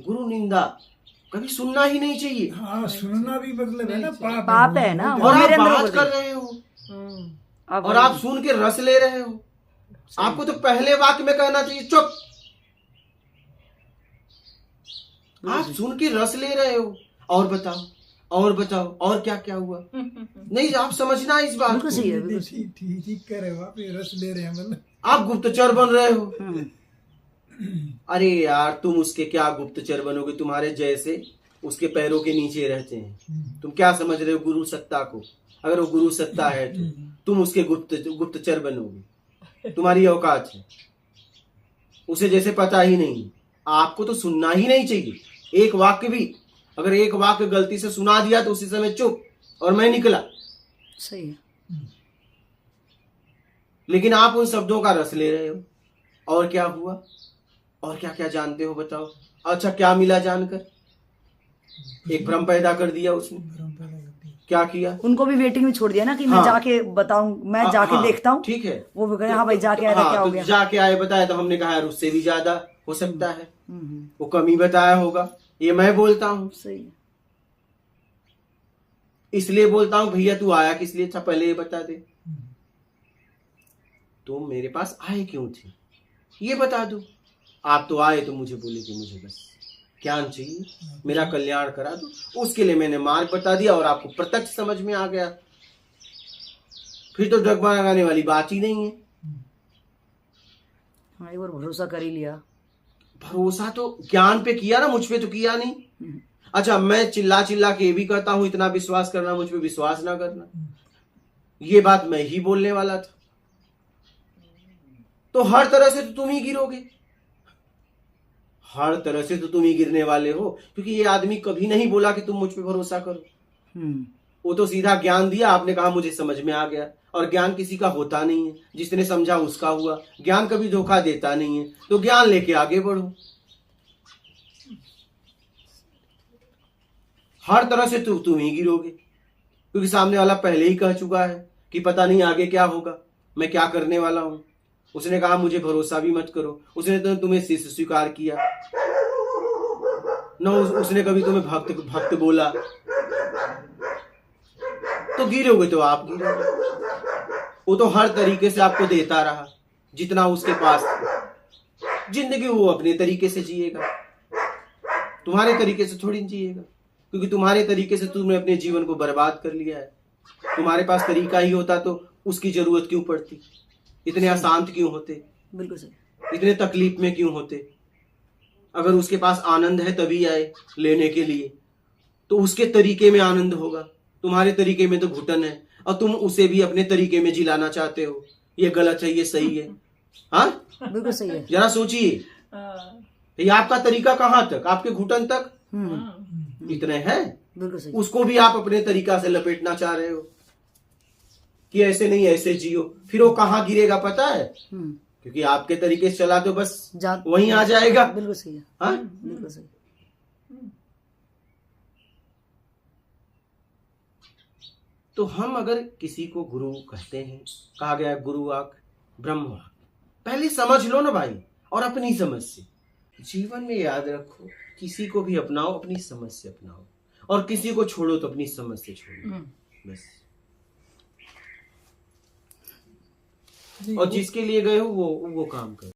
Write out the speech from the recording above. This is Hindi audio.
गुरु निंदा कभी सुनना ही नहीं चाहिए। हाँ, सुनना भी मतलब है ना पाप है ना। और आप मेरे अंदर बात वो कर रहे हो अब और आप सुन के रस ले रहे हो। आपको तो पहले वाक्य में कहना चाहिए चुप। आप सुन के रस ले रहे हो। और बताओ और बताओ और क्या क्या हुआ। नहीं, आप समझना इस बात बिल्कुल को। सही है, बिल्कुल सही। ठीक कह रहे हो आप, ये रस ले रहे हैं मतलब। आप गुप्तचर बन रहे हो। हम्म, अरे यार, तुम उसके क्या गुप्तचर बनोगे, तुम्हारे जैसे उसके पैरों के नीचे रहते हैं। तुम क्या समझ रहे हो गुरु सत्ता को। अगर वो गुरु सत्ता है तो तुम उसके गुप्तचर बनोगे। तुम्हारी औकात है। उसे जैसे पता ही नहीं। आपको तो सुनना ही नहीं चाहिए एक वाक्य भी। अगर एक वाक्य गलती से सुना दिया तो उसी समय चुप और मैं निकला। सही है। लेकिन आप उन शब्दों का रस ले रहे हो। और क्या हुआ और क्या क्या जानते हो बताओ। अच्छा, क्या मिला जानकर। एक भ्रम पैदा कर दिया उसने। क्या किया, उनको भी वेटिंग में छोड़ दिया ना कि मैं हाँ। जाके बताऊं, मैं जाके हाँ, देखता हूँ। ठीक है। वो भी कहे हाँ भाई जाके आया था, क्या हो तो गया। जाके आए बताया तो हमने कहा यार उससे भी ज्यादा हो सकता है। हम्म, वो कमी बताया होगा। ये मैं बोलता हूँ, सही है। इसलिए बोलता हूँ भैया तू आया किस लिए था पहले ये बता दे। तुम मेरे पास आए क्यों थे ये बता दो। आप तो आए तो मुझे बोले कि मुझे बस ज्ञान चाहिए, मेरा कल्याण करा दो। उसके लिए मैंने मार्ग बता दिया और आपको प्रत्यक्ष समझ में आ गया। फिर तो डगमगाने वाली बात ही नहीं है। हाँ, एक बार भरोसा कर ही लिया। भरोसा तो ज्ञान पे किया ना, मुझ पे तो किया नहीं। अच्छा, मैं चिल्ला चिल्ला के ये भी कहता हूं इतना विश्वास करना, मुझ पे विश्वास ना करना। ये बात मैं ही बोलने वाला था। तो हर तरह से तो तुम ही गिरोगे। हर तरह से तो तुम ही गिरने वाले हो, क्योंकि ये आदमी कभी नहीं बोला कि तुम मुझ पे भरोसा करो। वो तो सीधा ज्ञान दिया। आपने कहा मुझे समझ में आ गया। और ज्ञान किसी का होता नहीं है, जिसने समझा उसका हुआ। ज्ञान कभी धोखा देता नहीं है। तो ज्ञान लेके आगे बढ़ो। हर तरह से तुम ही गिरोगे, क्योंकि सामने वाला पहले ही कह चुका है कि पता नहीं आगे क्या होगा, मैं क्या करने वाला हूं। उसने कहा मुझे भरोसा भी मत करो। उसने तो तुम्हें शिष्य स्वीकार किया न, उसने कभी तुम्हें भक्त बोला। तो गिरोगे तो आप गिरोगे। वो तो हर तरीके से आपको देता रहा जितना उसके पास था। जिंदगी वो अपने तरीके से जिएगा, तुम्हारे तरीके से थोड़ी जिएगा, क्योंकि तुम्हारे तरीके से तुमने अपने जीवन को बर्बाद कर लिया है। तुम्हारे पास तरीका ही होता तो उसकी जरूरत क्यों पड़ती, इतने अशांत क्यों होते, बिल्कुल सही। इतने तकलीफ में क्यों होते। अगर उसके पास आनंद है तभी आए लेने के लिए, तो उसके तरीके में आनंद होगा। तुम्हारे तरीके में तो घुटन है और तुम उसे भी अपने तरीके में जिलाना चाहते हो। ये गलत है, ये सही है। हाँ, बिल्कुल सही है। जरा सोचिए, ये आपका तरीका कहाँ तक, आपके घुटन तक इतने हैं। बिल्कुल सही। उसको भी आप अपने तरीका से लपेटना चाह रहे हो कि ऐसे नहीं ऐसे जियो। फिर वो कहाँ गिरेगा पता है, क्योंकि आपके तरीके से चला तो बस वहीं आ जाएगा। बिल्कुल सही है। हाँ, बिल्कुल सही। तो हम अगर किसी को गुरु कहते हैं, कहा गया गुरु वाक ब्रह्म वाक, पहले समझ लो ना भाई। और अपनी समझ से जीवन में याद रखो, किसी को भी अपनाओ अपनी समझ से अपनाओ, और किसी को छोड़ो तो अपनी समझ से छोड़ो बस। और जिसके लिए गए हो वो काम करो।